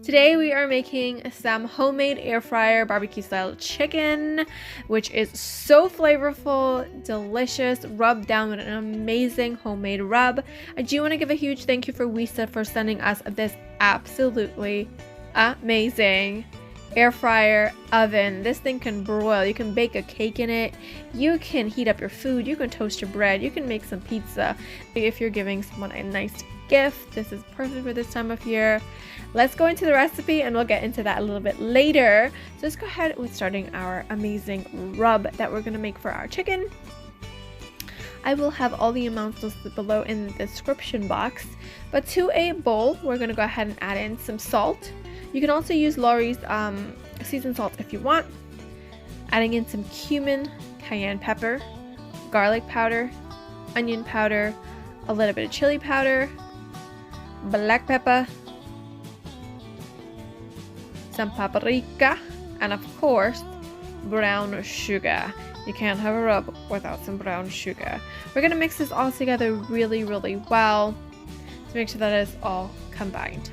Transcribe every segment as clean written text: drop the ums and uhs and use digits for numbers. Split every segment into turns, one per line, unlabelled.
Today we are making some homemade air fryer barbecue style chicken, which is so flavorful, delicious, rubbed down with an amazing homemade rub. I do want to give a huge thank you for Weesta for sending us this absolutely amazing air fryer oven. This thing can broil. You can bake a cake in it. You can heat up your food. You can toast your bread. You can make some pizza. If you're giving someone a nice gift, this is perfect for this time of year. Let's go into the recipe and we'll get into that a little bit later. So let's go ahead with starting our amazing rub that we're going to make for our chicken. I will have all the amounts listed below in the description box. But to a bowl, we're going to go ahead and add in some salt. You can also use Lawry's seasoned salt if you want. Adding in some cumin, cayenne pepper, garlic powder, onion powder, a little bit of chili powder, black pepper, some paprika, and of course, brown sugar. You can't have a rub without some brown sugar. We're going to mix this all together really well to make sure that it's all combined.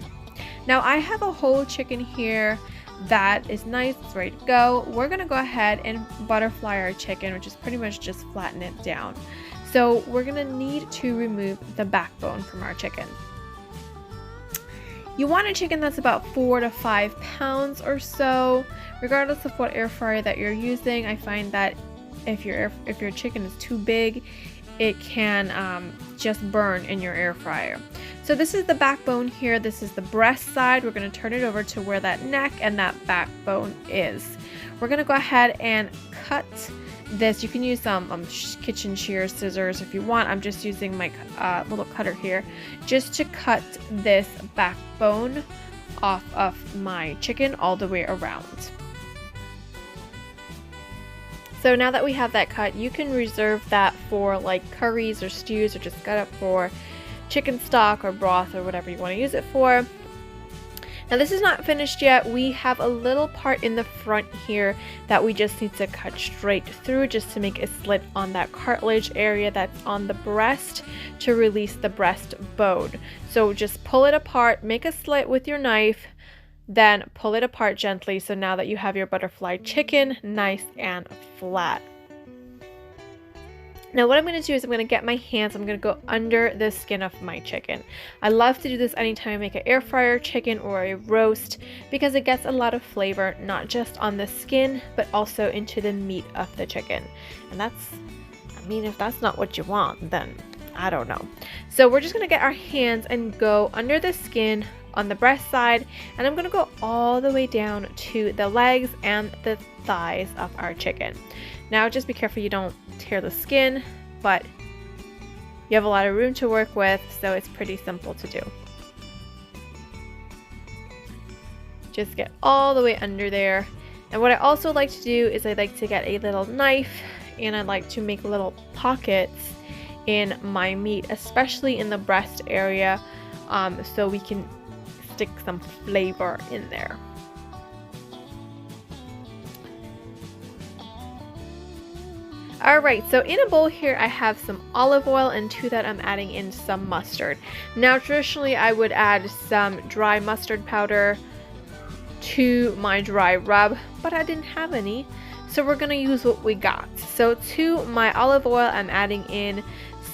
Now I have a whole chicken here that is nice, it's ready to go. We're going to go ahead and butterfly our chicken, which is pretty much just flatten it down. So we're going to need to remove the backbone from our chicken. You want a chicken that's about 4 to 5 pounds or so, regardless of what air fryer that you're using. I find that if your chicken is too big, it can just burn in your air fryer. So this is the backbone here. This is the breast side. We're going to turn it over to where that neck and that backbone is. We're going to go ahead and cut this. You can use some kitchen shears, scissors if you want. I'm just using my little cutter here just to cut this backbone off of my chicken all the way around. So now that we have that cut, you can reserve that for like curries or stews, or just cut it for chicken stock or broth or whatever you want to use it for. Now this is not finished yet. We have a little part in the front here that we just need to cut straight through just to make a slit on that cartilage area that's on the breast to release the breast bone. So just pull it apart, make a slit with your knife, then pull it apart gently. So now that you have your butterfly chicken nice and flat. Now what I'm going to do is I'm going to get my hands, I'm going to go under the skin of my chicken. I love to do this anytime I make an air fryer chicken or a roast because it gets a lot of flavor, not just on the skin, but also into the meat of the chicken. And that's, I mean, if that's not what you want, then I don't know. So we're just going to get our hands and go under the skin on the breast side, and I'm going to go all the way down to the legs and the thighs of our chicken. Now just be careful you don't tear the skin, but you have a lot of room to work with, so it's pretty simple to do. Just get all the way under there. And what I also like to do is I like to get a little knife and I like to make little pockets in my meat, especially in the breast area, so we can stick some flavor in there. Alright, so in a bowl here I have some olive oil, and to that I'm adding in some mustard. Now traditionally I would add some dry mustard powder to my dry rub, but I didn't have any, so we're going to use what we got. So to my olive oil I'm adding in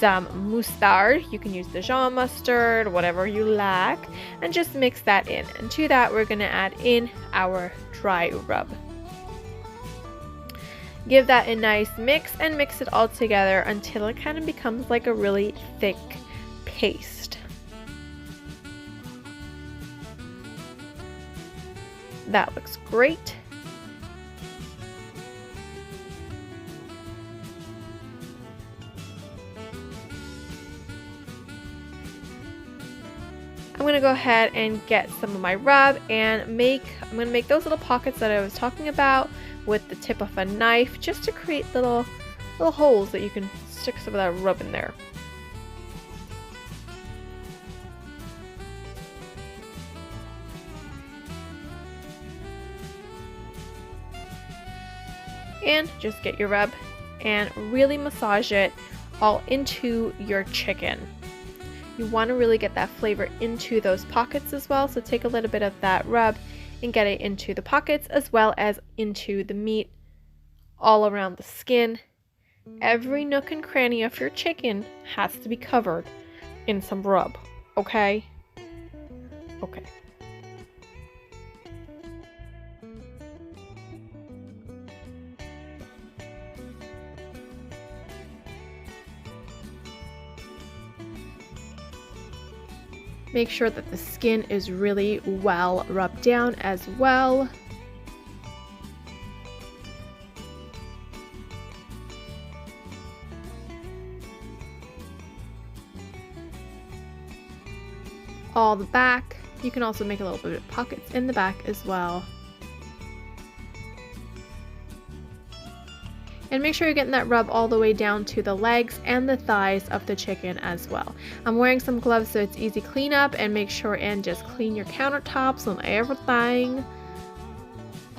some mustard. You can use Dijon mustard, whatever you like, and just mix that in. And to that we're going to add in our dry rub. Give that a nice mix and mix it all together until it kind of becomes like a really thick paste. That looks great. I'm going to go ahead and get some of my rub and I'm going to make those little pockets that I was talking about with the tip of a knife, just to create little holes that you can stick some of that rub in there. And just get your rub and really massage it all into your chicken. You want to really get that flavor into those pockets as well. So take a little bit of that rub and get it into the pockets as well as into the meat, all around the skin. Every nook and cranny of your chicken has to be covered in some rub, okay? Okay. Make sure that the skin is really well rubbed down as well. All the back. You can also make a little bit of pockets in the back as well. And make sure you're getting that rub all the way down to the legs and the thighs of the chicken as well. I'm wearing some gloves so it's easy cleanup, and make sure and just clean your countertops and everything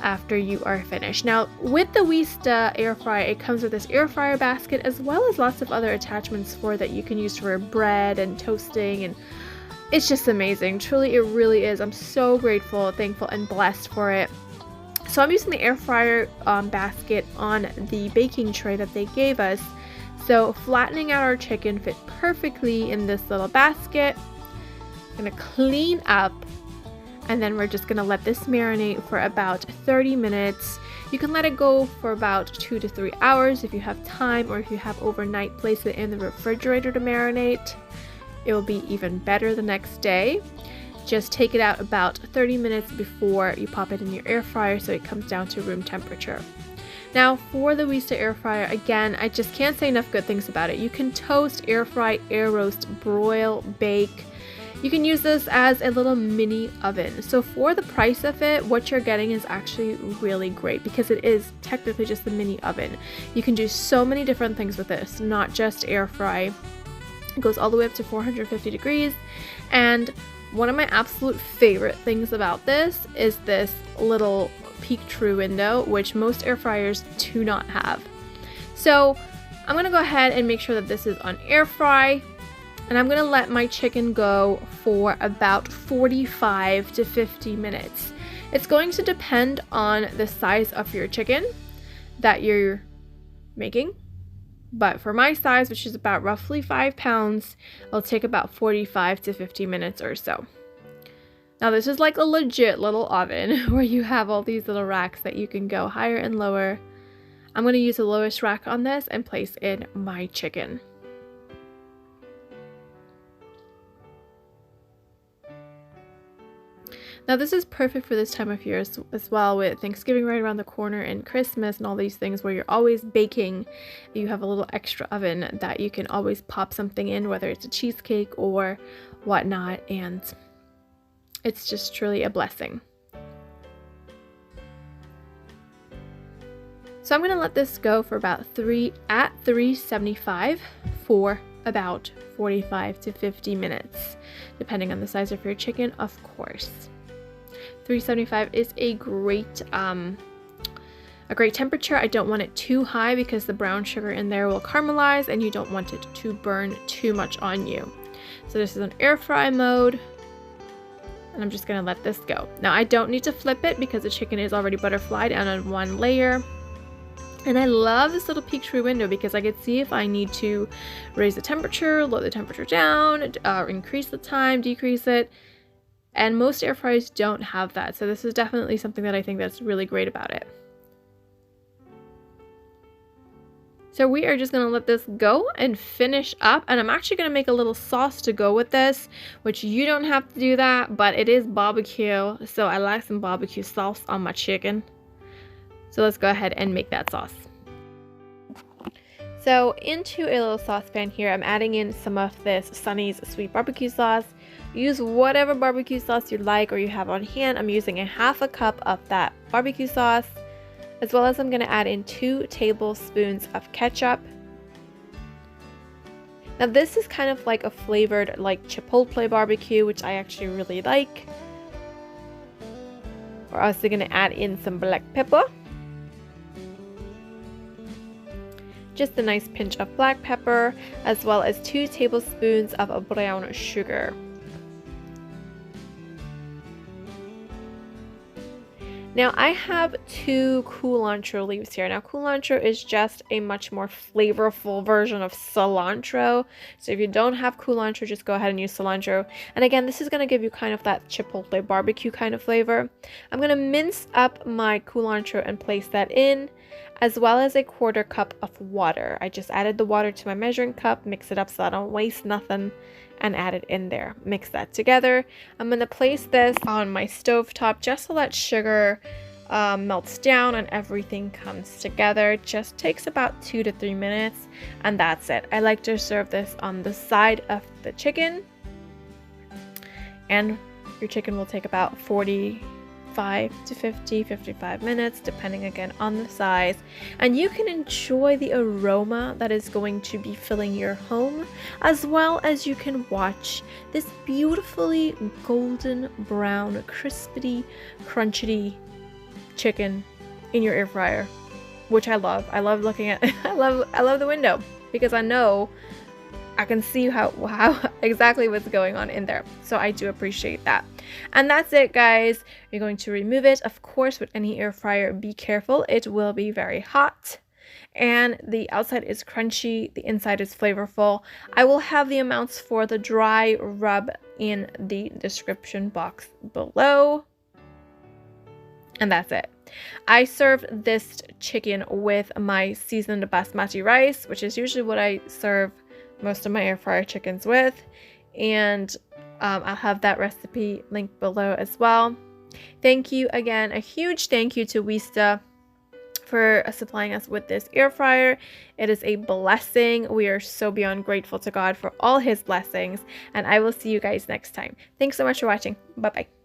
after you are finished. Now with the Weesta air fryer, it comes with this air fryer basket as well as lots of other attachments for that you can use for bread and toasting, and it's just amazing. Truly, it really is. I'm so grateful, thankful, and blessed for it. So I'm using the air fryer basket on the baking tray that they gave us. So flattening out our chicken fit perfectly in this little basket. I'm gonna clean up, and then we're just gonna let this marinate for about 30 minutes. You can let it go for about 2 to 3 hours if you have time, or if you have overnight, place it in the refrigerator to marinate. It will be even better the next day. Just take it out about 30 minutes before you pop it in your air fryer so it comes down to room temperature. Now for the Weesta air fryer, again, I just can't say enough good things about it. You can toast, air fry, air roast, broil, bake. You can use this as a little mini oven. So for the price of it, what you're getting is actually really great because it is technically just a mini oven. You can do so many different things with this, not just air fry. It goes all the way up to 450 degrees. And one of my absolute favorite things about this is this little peek through window, which most air fryers do not have. So I'm gonna go ahead and make sure that this is on air fry, and I'm gonna let my chicken go for about 45 to 50 minutes. It's going to depend on the size of your chicken that you're making. But for my size, which is about roughly 5 pounds, it'll take about 45 to 50 minutes or so. Now this is like a legit little oven where you have all these little racks that you can go higher and lower. I'm going to use the lowest rack on this and place in my chicken. Now this is perfect for this time of year as well, with Thanksgiving right around the corner and Christmas and all these things where you're always baking. You have a little extra oven that you can always pop something in, whether it's a cheesecake or whatnot, and it's just truly a blessing. So I'm going to let this go for about 375 for about 45 to 50 minutes, depending on the size of your chicken, of course. 375 is a great temperature. I don't want it too high because the brown sugar in there will caramelize and you don't want it to burn too much on you. So this is an air fry mode, and I'm just gonna let this go. Now I don't need to flip it because the chicken is already butterflied and on one layer. And I love this little peek through window because I can see if I need to raise the temperature, lower the temperature down, increase the time, decrease it. And most air fryers don't have that, so this is definitely something that I think that's really great about it. So we are just going to let this go and finish up, and I'm actually going to make a little sauce to go with this, which you don't have to do that, but it is barbecue, so I like some barbecue sauce on my chicken. So let's go ahead and make that sauce. So into a little saucepan here, I'm adding in some of this Sonny's sweet barbecue sauce. Use whatever barbecue sauce you like or you have on hand. I'm using a half a cup of that barbecue sauce, as well as I'm going to add in 2 tablespoons of ketchup. Now this is kind of like a flavored like chipotle barbecue, which I actually really like. We're also going to add in some black pepper. just a nice pinch of black pepper, as well as 2 tablespoons of brown sugar. Now I have 2 culantro leaves here. Now culantro is just a much more flavorful version of cilantro. So if you don't have culantro, just go ahead and use cilantro. And again, this is going to give you kind of that chipotle barbecue kind of flavor. I'm going to mince up my culantro and place that in, as well as a 1/4 cup of water. I just added the water to my measuring cup, mix it up so I don't waste nothing, and add it in there. Mix that together. I'm going to place this on my stove top just so that sugar melts down and everything comes together. It just takes about 2 to 3 minutes, and that's it. I like to serve this on the side of the chicken, and your chicken will take about 45 to 55 minutes, depending again on the size, and you can enjoy the aroma that is going to be filling your home, as well as you can watch this beautifully golden brown, crispy, crunchy chicken in your air fryer, which I love. I love looking at I love the window, because I know I can see how exactly what's going on in there. So I do appreciate that. And that's it, guys. You're going to remove it. Of course, with any air fryer, be careful. It will be very hot. And the outside is crunchy, the inside is flavorful. I will have the amounts for the dry rub in the description box below. And that's it. I served this chicken with my seasoned basmati rice, which is usually what I serve most of my air fryer chickens with, and I'll have that recipe linked below as well. Thank you again, a huge thank you to Weesta for supplying us with this air fryer. It is a blessing. We are so beyond grateful to God for all his blessings, and I will see you guys next time. Thanks so much for watching. Bye bye.